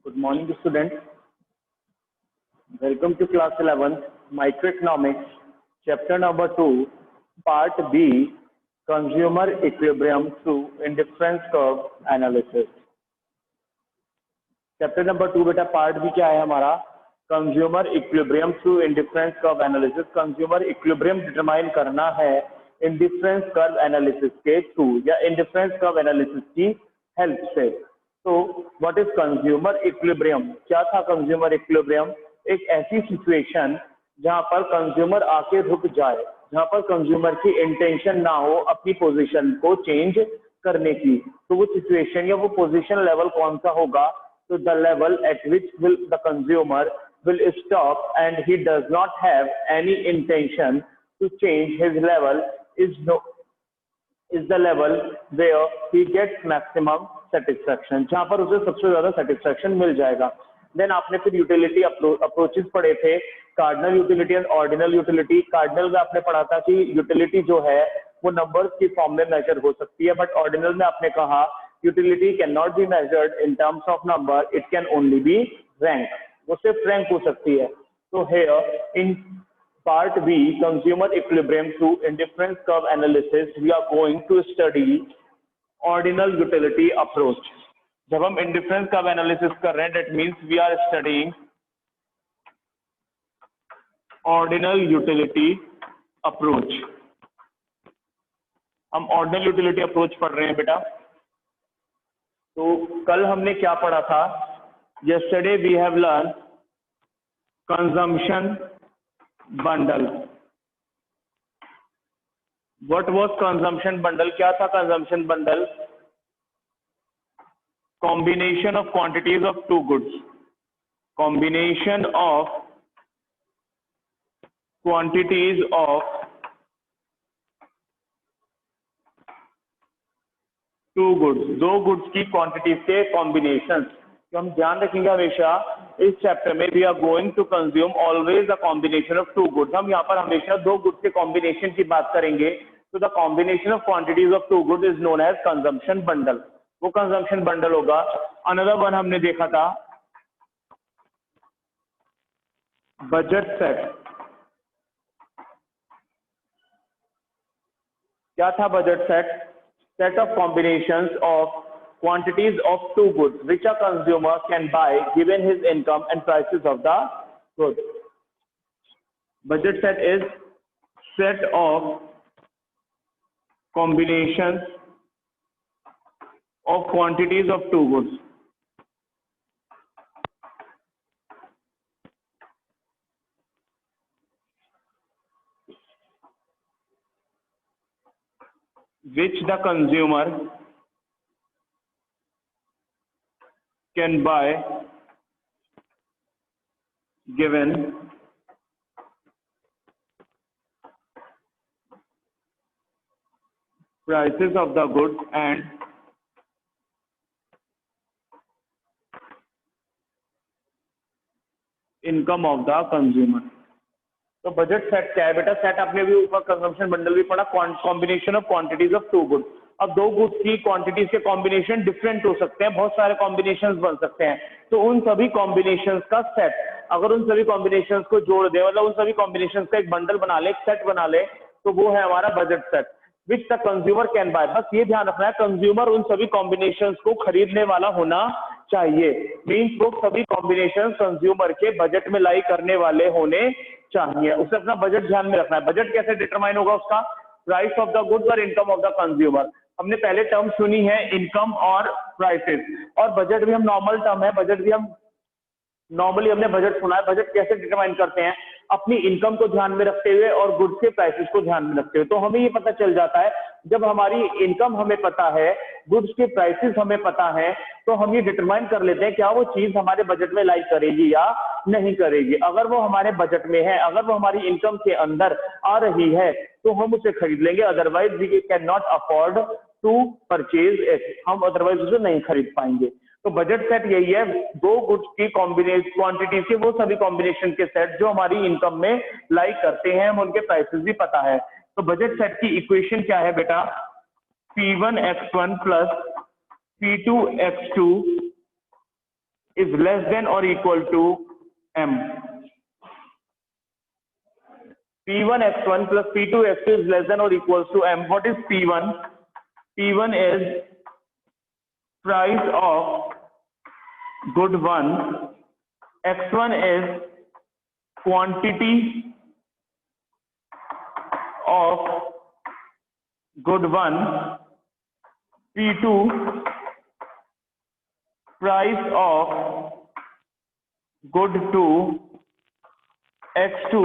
Good morning, students. Welcome to class 11, Microeconomics, chapter number 2, part B, Consumer Equilibrium through Indifference Curve Analysis. Chapter number 2 बेटा part भी क्या है हमारा? Consumer equilibrium through indifference curve analysis. Consumer equilibrium determine करना है indifference curve analysis के through या indifference curve analysis की हेल्प से. तो व्हाट इज कंज्यूमर इक्विलिब्रियम? क्या था कंज्यूमर इक्विलिब्रियम? एक ऐसी सिचुएशन जहां पर कंज्यूमर आके रुक जाए, जहां पर कंज्यूमर की इंटेंशन ना हो अपनी पोजीशन को चेंज करने की. तो वो सिचुएशन या वो पोजीशन लेवल कौन सा होगा? तो the level at which the consumer will stop and he does not have any intention to change his level is the level where he gets maximum satisfaction, जहां पर उसे सबसे ज्यादा सेटिस्फैक्शन मिल जाएगा. देन आपने फिर यूटिलिटी अप्रोचेस पढ़े थे, cardinal utility and ordinal utility. Cardinal में आपने पढ़ा था कि यूटिलिटी जो है वो नंबर्स की फॉर्म में मेजर हो सकती है, बट ऑर्डिनल में आपने कहा utility cannot be measured in terms of number, it can only be rank. वो सिर्फ रैंक हो सकती है. तो here in part B, consumer equilibrium through indifference curve analysis, we are going to study ordinal utility approach. जब हम indifference curve analysis कर रहे हैं, that means we are studying ordinal utility approach. हम ordinal utility approach पढ़ रहे हैं बेटा. तो कल हमने क्या पढ़ा था? yesterday we have learned consumption bundle. what was consumption bundle? क्या था consumption bundle? combination of quantities of two goods. combination of quantities of two goods. दो गुड्स की क्वांटिटीज के कॉम्बिनेशन. तो हम ध्यान रखेंगे हमेशा इस चैप्टर में we are going to consume always the combination of two goods. हम यहाँ पर हमेशा दो गुड्स के कॉम्बिनेशन की बात करेंगे. तो the combination of quantities of two goods is known as consumption bundle. वो कंजम्पशन बंडल होगा. अनदर वन हमने देखा था बजट सेट. क्या था budget set? set of combinations of quantities of two goods which a consumer can buy given his income and prices of the good. Budget set is set of combinations of quantities of two goods which the consumer can buy given prices of the goods and income of the consumer. तो budget set क्या है बेटा? Set आपने भी ऊपर consumption bundle भी पढ़ा. Combination of quantities of two goods. अब दो गुड्स की क्वांटिटीज के कॉम्बिनेशन डिफरेंट हो सकते हैं, बहुत सारे कॉम्बिनेशंस बन सकते हैं. तो उन सभी कॉम्बिनेशंस का सेट, अगर उन सभी कॉम्बिनेशंस को जोड़ दे, मतलब उन सभी कॉम्बिनेशंस का एक बंडल बना ले, एक सेट बना ले, तो वो है हमारा budget set. Which the consumer can bye. बस ये ध्यान रखना है कंज्यूमर उन सभी कॉम्बिनेशंस को खरीदने वाला होना चाहिए. मीन्स वो सभी कॉम्बिनेशन कंज्यूमर के बजट में लाई करने वाले होने चाहिए. उसे अपना बजट ध्यान में रखना है. बजट कैसे डिटरमाइन होगा उसका? प्राइस ऑफ द गुड्स और इनकम ऑफ द कंज्यूमर. हमने पहले टर्म सुनी है इनकम और प्राइसेस, और बजट भी हम नॉर्मल टर्म है, बजट भी हम नॉर्मली हमने बजट सुना है. बजट कैसे डिटरमाइन करते हैं? अपनी इनकम को ध्यान में रखते हुए और गुड्स के प्राइसेस को ध्यान में रखते हुए. तो हमें ये पता चल जाता है जब हमारी इनकम हमें पता है, गुड्स के प्राइसेस हमें पता है, तो हम ये डिटरमाइन कर लेते हैं क्या वो चीज हमारे बजट में लाई करेगी या नहीं करेगी. अगर वो हमारे बजट में है, अगर वो हमारी इनकम के अंदर आ रही है, तो हम उसे खरीद लेंगे. Otherwise we cannot afford to purchase it. हम अदरवाइज उसे नहीं खरीद पाएंगे. तो बजट सेट यही है, दो गुड्स की कॉम्बिनेशन क्वांटिटी के वो सभी कॉम्बिनेशन के सेट जो हमारी इनकम में लाई करते हैं, हम उनके प्राइसेस भी पता है. तो बजट सेट की इक्वेशन क्या है बेटा? P1 x1 plus P2 x2 is less than or equal to M. P1 x1 plus P2 x2 is less than or equals to M. What is P1? P1 is price of good 1. X1 is quantity of good 1. P2 price of good 2. X2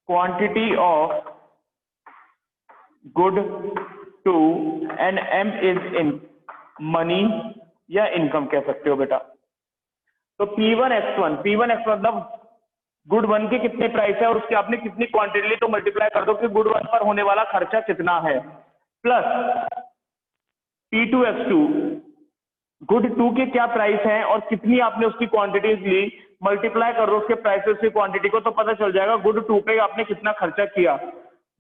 quantity of good 2 and M is in money या income कह सकते हो बेटा। तो P1 x1 मतलब good 1 के कितने price है और उसके आपने कितनी क्वांटिटी ली, तो मल्टीप्लाई कर दो कि गुड 1 पर होने वाला खर्चा कितना है, प्लस P2 x2 गुड 2 के क्या प्राइस है और कितनी आपने उसकी क्वांटिटीज ली, मल्टीप्लाई कर दो उसके प्राइसेस की क्वांटिटी को, तो पता चल जाएगा गुड 2 पे आपने कितना खर्चा किया,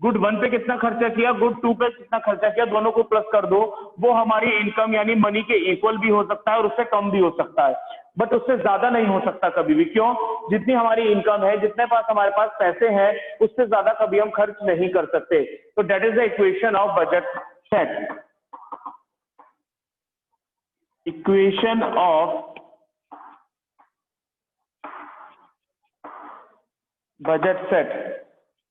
गुड 1 पे कितना खर्चा किया, गुड 2 पे कितना खर्चा किया, दोनों को प्लस कर दो। वो हमारी इनकम यानी मनी के इक्वल भी हो सकता है और उससे कम भी हो सकता है, बट उससे ज्यादा नहीं हो सकता कभी भी। क्यों? जितनी हमारी इनकम है, जितने पास हमारे पास पैसे हैं, उससे ज्यादा कभी हम खर्च नहीं कर सकते। तो that is the equation of budget set. Equation of budget set,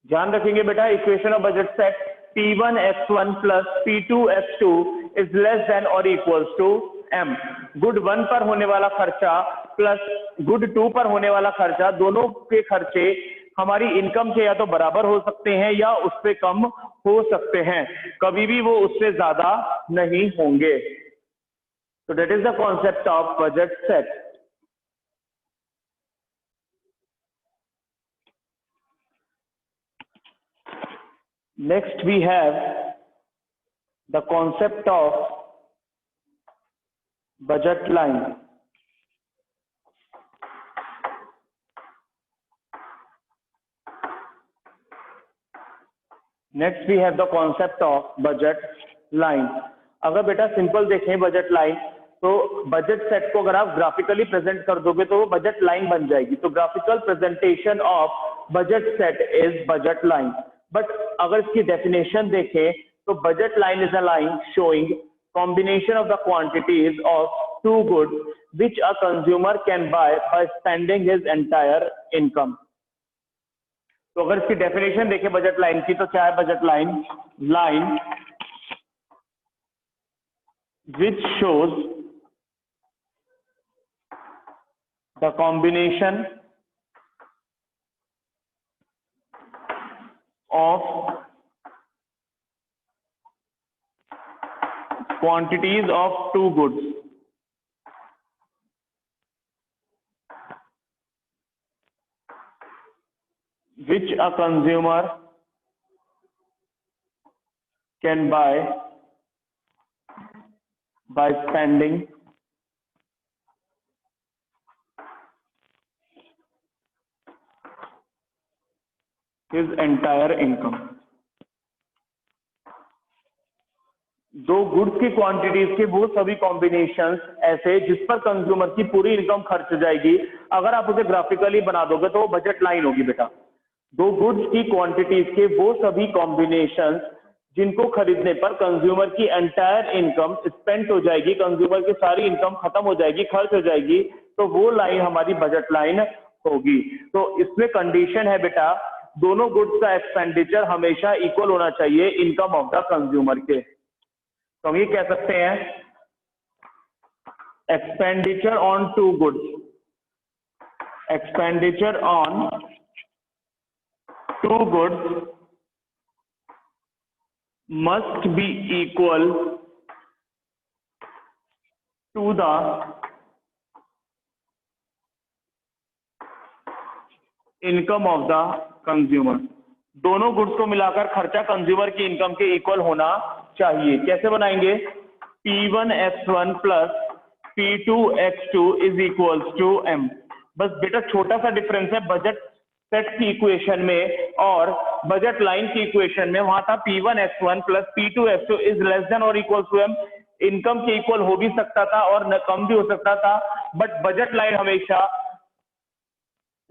ध्यान रखेंगे बेटा, equation of budget set P1 x1 plus P2 x2 is less than और इक्वल्स टू M। गुड 1 पर होने वाला खर्चा प्लस गुड 2 पर होने वाला खर्चा, दोनों के खर्चे हमारी इनकम के या तो बराबर हो सकते हैं या उससे कम हो सकते हैं, कभी भी वो उससे ज्यादा नहीं होंगे। तो that is the concept of budget set. Next we have the concept of budget line. Next we have the concept of budget line. अगर बेटा सिंपल देखें बजट लाइन, तो बजट सेट को अगर आप ग्राफिकली प्रेजेंट कर दोगे तो वो बजट लाइन बन जाएगी। तो graphical presentation of budget set is budget line. But अगर इसकी डेफिनेशन देखें तो budget line is a line showing combination of the quantities of two goods which a consumer can buy buy spending his entire income. तो अगर इसकी definition देखें budget line की, तो क्या है budget line? Line which shows the combination of quantities of two goods which a consumer can buy by spending his entire income। दो goods की क्वांटिटीज के वो सभी कॉम्बिनेशंस ऐसे जिस पर कंज्यूमर की पूरी इनकम खर्च हो जाएगी। अगर आप उसे ग्राफिकली बना दोगे तो वो बजट लाइन होगी बेटा। दो गुड्स की क्वांटिटीज के वो सभी कॉम्बिनेशंस जिनको खरीदने पर कंज्यूमर की एंटायर इनकम स्पेंड हो जाएगी, कंज्यूमर की सारी इनकम खत्म हो जाएगी, खर्च हो जाएगी, तो वो लाइन हमारी बजट लाइन होगी। तो इसमें कंडीशन है बेटा, दोनों गुड्स का एक्सपेंडिचर हमेशा इक्वल होना चाहिए इनकम ऑफ द कंज्यूमर के। तो हम ये कह सकते हैं expenditure on two goods, expenditure on two goods must be equal to the income of the consumer. दोनों गुड्स को मिलाकर खर्चा कंज्यूमर की इनकम के इक्वल होना चाहिए। कैसे बनाएंगे? P1 x1 plus P2 x2 is equals to M। बस बेटा छोटा सा डिफरेंस है बजट सेट की इक्वेशन में और बजट लाइन की इक्वेशन में। वहां था P1 x1 plus P2 x2 is less than और इक्वल्स टू M। इनकम के इक्वल हो भी सकता था और न कम भी हो सकता था, बट बजट लाइन हमेशा,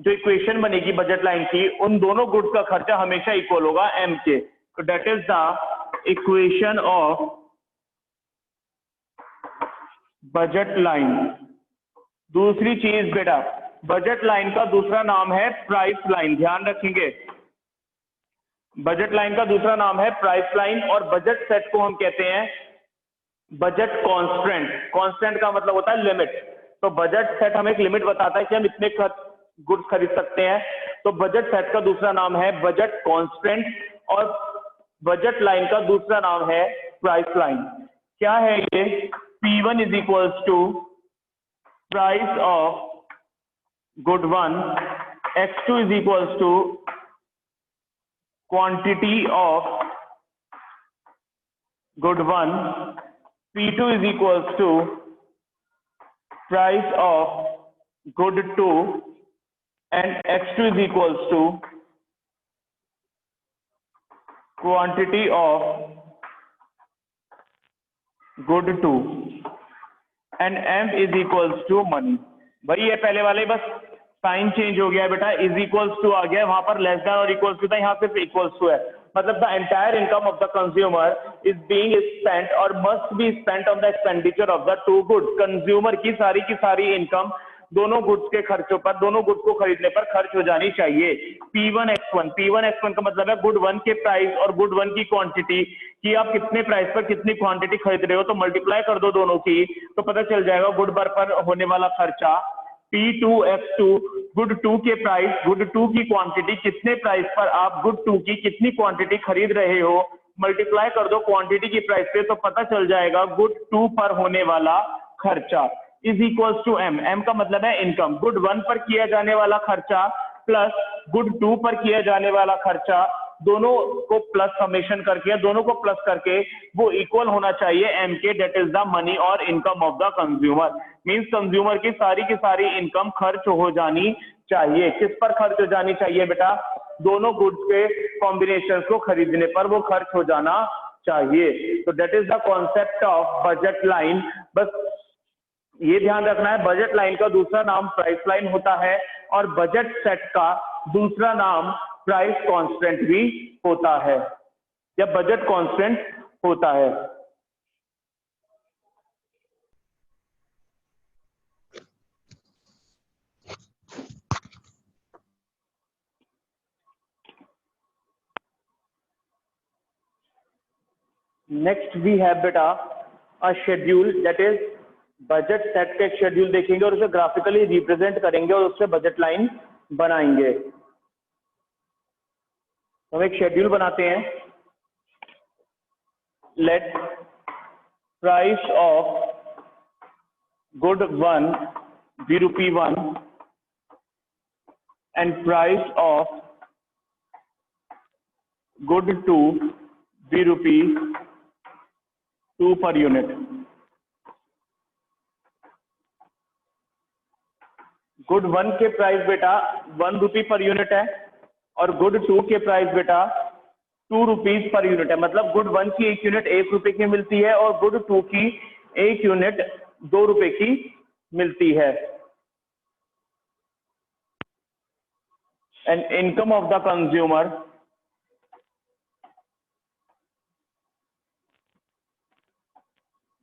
जो इक्वेशन बनेगी बजट लाइन की, उन दोनों गुड्स का खर्चा हमेशा इक्वल होगा एम के। तो that is the equation of budget line. दूसरी चीज बेटा, बजट लाइन का दूसरा नाम है प्राइस लाइन, ध्यान रखेंगे। बजट लाइन का दूसरा नाम है प्राइस लाइन, और बजट सेट को हम कहते हैं बजट कांस्टेंट। कांस्टेंट का मतलब होता है लिमिट। तो बजट सेट हमें एक लिमिट बताता है कि हम इतने गुड्स खरीद सकते हैं। तो बजट सेट का दूसरा नाम है बजट कांस्टेंट, और बजट लाइन का दूसरा नाम है प्राइस लाइन। क्या है ये? P1 is equals to price of good one, X2 is equals to quantity of good one, P2 is equals to price of good 2, and X2 is equals to quantity of good 2, and M is equals to money। भाई ये पहले वाले बस sign change हो गया बेटा, is equals to आ गया, वहां पर लेस देन और इक्वल्स टू था, यहाँ सिर्फ इक्वल्स टू है। मतलब the entire income of the consumer is being spent और must be spent on the expenditure of the two goods. Consumer की सारी इनकम दोनों गुड्स के खर्चों पर, दोनों गुड्स को खरीदने पर खर्च हो जानी चाहिए। P1X1 का मतलब है गुड वन के प्राइस और गुड वन की क्वांटिटी, कि आप कितने प्राइस पर कितनी क्वांटिटी खरीद रहे हो, तो मल्टीप्लाई कर दो दोनों की, तो पता चल जाएगा गुड पर होने वाला खर्चा। P2X2 गुड 2 के प्राइस, गुड 2 की क्वांटिटी, कितने प्राइस पर आप गुड 2 की कितनी क्वांटिटी खरीद रहे हो, मल्टीप्लाई कर दो क्वांटिटी की प्राइस पे, तो पता चल जाएगा गुड 2 पर होने वाला खर्चा, is equals to M. M का मतलब है इनकम। गुड 1 पर किया जाने वाला खर्चा प्लस गुड 2 पर किया जाने वाला खर्चा, दोनों को प्लस समेशन करके, दोनों को प्लस करके वो इक्वल होना चाहिए एम के, डेट इज द मनी और income of the consumer. Means consumer की सारी इनकम खर्च हो जानी चाहिए। किस पर खर्च हो जानी चाहिए बेटा? दोनों गुड्स के कॉम्बिनेशन को खरीदने पर वो खर्च हो जाना चाहिए। तो that is the concept of budget line. बस ये ध्यान रखना है, बजट लाइन का दूसरा नाम प्राइस लाइन होता है, और बजट सेट का दूसरा नाम प्राइस कांस्टेंट भी होता है, या बजट कांस्टेंट होता है। नेक्स्ट वी हैव बेटा अ schedule, that is budget set का एक शेड्यूल देखेंगे और उसे ग्राफिकली रिप्रेजेंट करेंगे और उससे बजट लाइन बनाएंगे। हम एक शेड्यूल बनाते हैं। Late price of good 1 be ₹1 and price of good 2 be ₹2 per unit। Good 1 के प्राइस बेटा ₹1 पर यूनिट है, और गुड 2 के प्राइस बेटा ₹2 पर यूनिट है। मतलब गुड 1 की एक यूनिट ₹1 की मिलती है, और गुड 2 की एक यूनिट ₹2 की मिलती है। And income of the consumer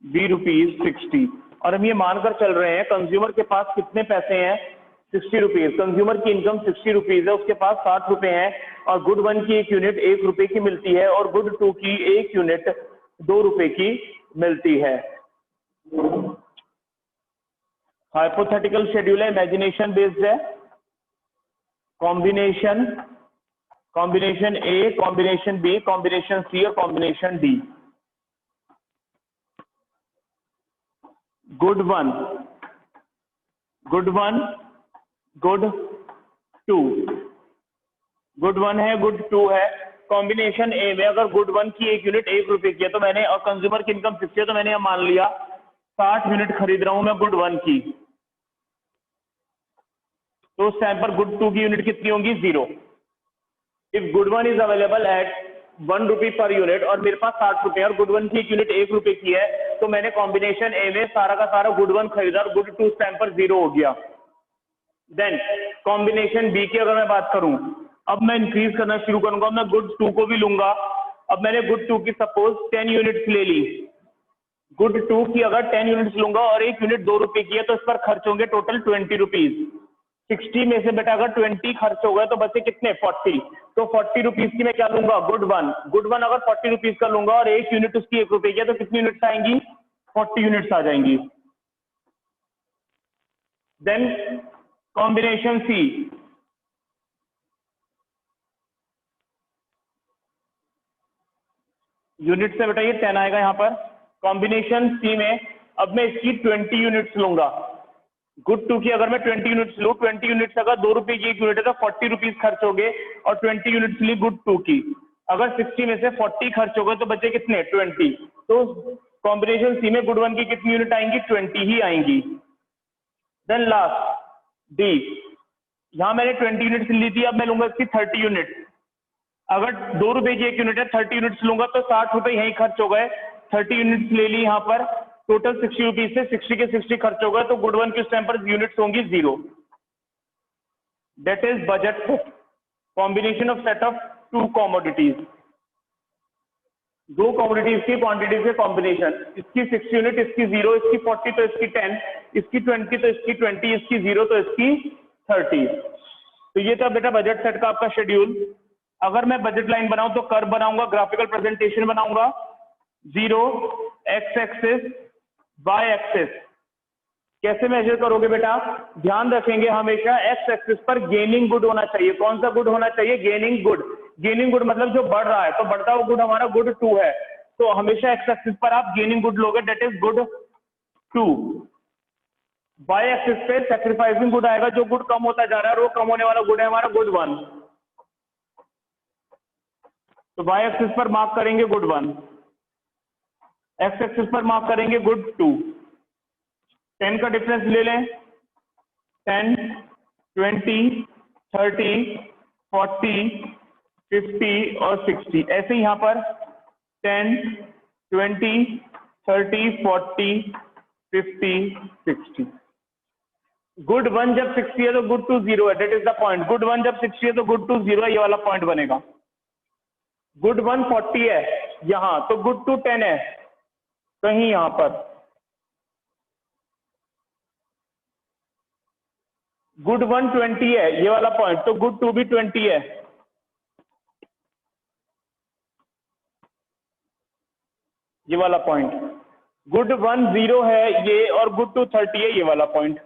be ₹60। और हम ये मानकर चल रहे हैं कंज्यूमर के पास कितने पैसे हैं? ₹60। कंज्यूमर की इनकम ₹60 है, उसके पास ₹60 हैं, और गुड 1 की एक यूनिट ₹1 की मिलती है, और गुड 2 की एक यूनिट ₹2 की मिलती है। हाइपोथेटिकल शेड्यूल है, इमेजिनेशन बेस्ड है। Combination A, combination B, combination C और combination D। Good 1, good 1, good 2, good 1 है, गुड 2 है। कॉम्बिनेशन ए में अगर गुड 1 की एक यूनिट ₹1 की है, तो मैंने, और कंज्यूमर की इनकम 60 है, तो मैंने मान लिया 60 यूनिट खरीद रहा हूं मैं गुड 1 की। तो उस टाइम पर गुड 2 की यूनिट कितनी होंगी? 0। If good 1 is available at ₹1 per unit, और मेरे पास ₹60 और गुड 1 की एक यूनिट ₹1 की है, तो तो मैंने कॉम्बिनेशन ए में सारा का सारा गुड 1 खरीदा और गुड 2 टाइम पर 0 हो गया। देन कॉम्बिनेशन बी की अगर मैं बात करूं, अब मैं इंक्रीज करना शुरू करूंगा, मैं गुड 2 को भी लूंगा। अब मैंने गुड 2 की सपोज 10 यूनिट्स ले ली, गुड 2 की अगर 10 यूनिट्स लूंगा और 1 यूनिट 2 रुपए की है तो इस पर खर्च होंगे टोटल 20 रुपीज। 60 में से बेटा अगर 20 खर्च हो गए तो बचे कितने 40, तो 40 रुपीज की मैं क्या लूंगा गुड 1 अगर 40 रुपीज का लूंगा और 1 यूनिट उसकी 1 रुपए की है तो कितनी यूनिट्स आएंगी 40 यूनिट्स आ जाएंगी। देन कॉम्बिनेशन सी, यूनिट से बेटा ये 10 आएगा यहाँ पर। कॉम्बिनेशन सी में अब मैं इसकी 20 यूनिट्स लूंगा, गुड 2 की अगर मैं 20 यूनिट्स लूँ, 20 यूनिट्स अगर 2 रुपए की 1 यूनिट है तो 40 रुपीज खर्च हो गए और 20 यूनिट्स ली गुड 2 की, अगर 60 में से 40 खर्च हो गए तो बचे कितने 20, तो कॉम्बिनेशन सी में गुड 1 की कितनी यूनिट आएंगी 20 ही आएंगी। देन लास्ट डी, यहाँ मैंने 20 यूनिट्स ली थी, अब मैं लूंगा इसकी 30 यूनिट, अगर 2 रुपए की 1 यूनिट है 30 यूनिट्स लूंगा तो 60 रुपए यहीं खर्च हो गए, 30 यूनिट्स ले ली यहाँ पर, टोटल 60 रुपीज से 60 के 60 खर्च हो गए तो गुड 1 की उस टाइम पर यूनिट्स होंगी 0। That is budget set, combination of set of 2 commodities, 2 commodities की क्वांटिटीज के कॉम्बिनेशन, इसकी 60 यूनिट इसकी 0, इसकी 40 तो इसकी 10, इसकी 20 तो इसकी 20, इसकी 0 तो इसकी 30। तो ये था बेटा बजट सेट का आपका शेड्यूल। अगर मैं बजट लाइन बनाऊं तो कर्व बनाऊंगा, ग्राफिकल प्रेजेंटेशन बनाऊंगा, 0 एक्स एक्सिस वाई एक्सिस। कैसे मेजर करोगे बेटा, ध्यान रखेंगे हमेशा एक्स एक्सिस पर गेनिंग गुड होना चाहिए। कौन सा गुड होना चाहिए, गेनिंग गुड। गेनिंग गुड मतलब जो बढ़ रहा है, तो बढ़ता हुआ गुड हमारा गुड 2 है, तो हमेशा एक्स एक्सिस पर आप गेनिंग गुड लोगे, that is good 2। Y axis पे सैक्रिफाइसिंग गुड आएगा, जो गुड कम होता जा रहा है और वो कम होने वाला गुड है हमारा गुड 1, तो वाई एक्सिस पर मार्क करेंगे गुड 1, एक्स एक्सिस पर मार्क करेंगे गुड 2। 10 का डिफरेंस ले लें, 10, 20, 30, 40, 50 और 60, ऐसे यहाँ पर 10, 20, 30, 40, 50, 60। गुड 1 जब 60 है तो गुड 2 0 है, that is the point. Good 1 जब 60 है तो गुड 2 0 है, ये वाला पॉइंट बनेगा। गुड 1 40 है यहाँ, तो गुड 2 10 है कहीं यहाँ पर। गुड 1 20 है ये वाला पॉइंट, तो गुड 2 भी 20 है। ये वाला पॉइंट। गुड 1 0 है ये और गुड 2 30 है ये वाला पॉइंट।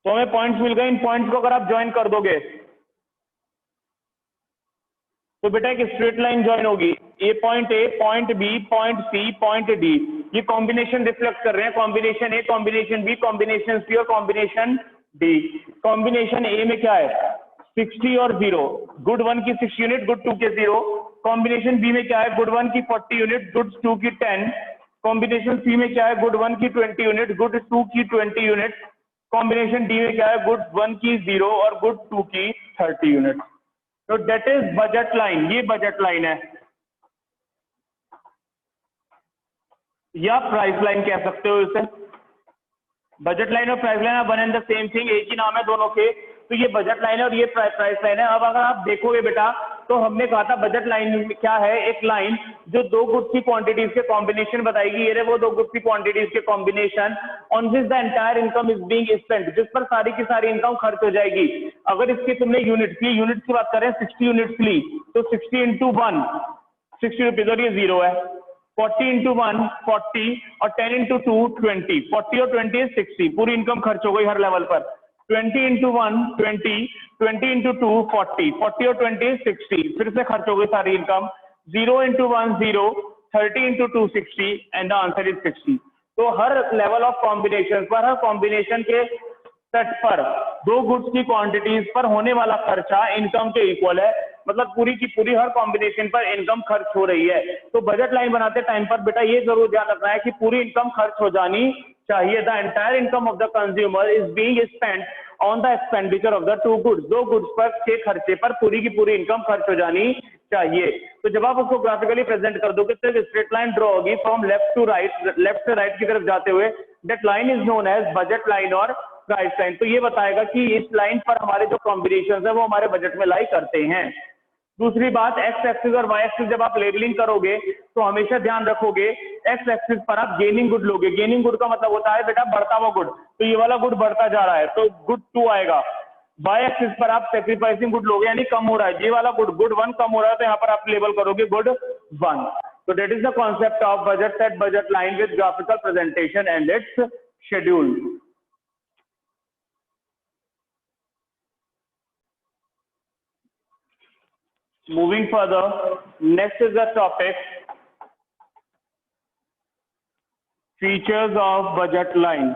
तो हमें पॉइंट्स मिल गए। इन पॉइंट्स को अगर आप ज्वाइन कर दोगे तो बेटा एक स्ट्रेट लाइन ज्वाइन होगी, A, point B, point C, point D. ये कॉम्बिनेशन रिफ्लेक्ट कर रहे हैं, combination A, combination B, combination C और कॉम्बिनेशन डी। कॉम्बिनेशन ए में क्या है 60 और 0, गुड 1 की 6 यूनिट, गुड 2 के 0। कॉम्बिनेशन बी में क्या है गुड 1 की 40 यूनिट, गुड 2 की 10। कॉम्बिनेशन सी में क्या है गुड 1 की 20 यूनिट, गुड 2 की 20 यूनिट। कॉम्बिनेशन डी में क्या है गुड 1 की 0 और गुड 2 की 30 यूनिट। तो दैट इज बजट लाइन, ये बजट लाइन है या प्राइस लाइन कह सकते हो इसे। बजट लाइन और price line one and the same thing, एक ही नाम है दोनों के। तो ये बजट लाइन है और ये प्राइस लाइन है। अब अगर आप देखोगे बेटा तो हमने कहा था बजट लाइन क्या है, एक लाइन जो 2 गुड्स की क्वांटिटीज के कॉम्बिनेशन बताएगी। ये वो 2 गुड्स की क्वांटिटीज के combination on this the entire income is being spent, जिस पर सारी की सारी इनकम खर्च हो जाएगी। अगर इसकी तुमने यूनिट्स की बात करें 60 यूनिट्स ली तो 60 इंटू 1 60 रुपीज और ये 0 है। 40 इंटू 1 40 और 10 इंटू 2 20, 40 और 20 60, पूरी इनकम खर्च हो गई हर लेवल पर। 20 इंटू 1 20, 20 इंटू 2 40, 40 और 20 60, फिर से खर्च हो गई सारी income. 0 into 1 0, 30 into 2 60 and the answer is 60। तो हर लेवल ऑफ कॉम्बिनेशन पर, हर कॉम्बिनेशन के सेट पर 2 गुड्स की क्वांटिटीज पर होने वाला खर्चा इनकम के इक्वल है। मतलब पूरी की पूरी हर कॉम्बिनेशन पर इनकम खर्च हो रही है। तो बजट लाइन बनाते टाइम पर बेटा ये जरूर ध्यान रखना है कि पूरी इनकम खर्च हो जानी चाहिए। The entire income of the consumer is being spent on the expenditure of the 2 goods. 2 goods पर के खर्चे पर पूरी की पूरी इनकम खर्च हो जानी चाहिए। तो जब आप उसको ग्राफिकली प्रेजेंट कर दोगे तो एक स्ट्रेट लाइन ड्रॉ होगी from left to right, left से राइट की तरफ जाते हुए। That line is known as budget line और प्राइस लाइन। तो ये बताएगा कि इस लाइन पर हमारे जो कॉम्बिनेशन है वो हमारे बजट में लाई करते हैं। दूसरी बात, एक्स एक्सिस और वाई एक्सिस जब आप लेबलिंग करोगे तो हमेशा ध्यान रखोगे एक्स एक्सिस पर आप गेनिंग गुड लोगे। गेनिंग गुड का मतलब होता है बेटा बढ़ता हुआ गुड, तो ये वाला गुड बढ़ता जा रहा है तो गुड 2 आएगा। वाई एक्सिस पर आप सेक्रीफाइसिंग गुड लोगे यानी कम हो रहा है, ये वाला गुड 1 कम हो रहा है तो यहाँ पर आप लेबल करोगे गुड 1। तो that is the concept of budget set, budget line with graphical presentation and it's schedule. Moving further, next is the topic features of budget line.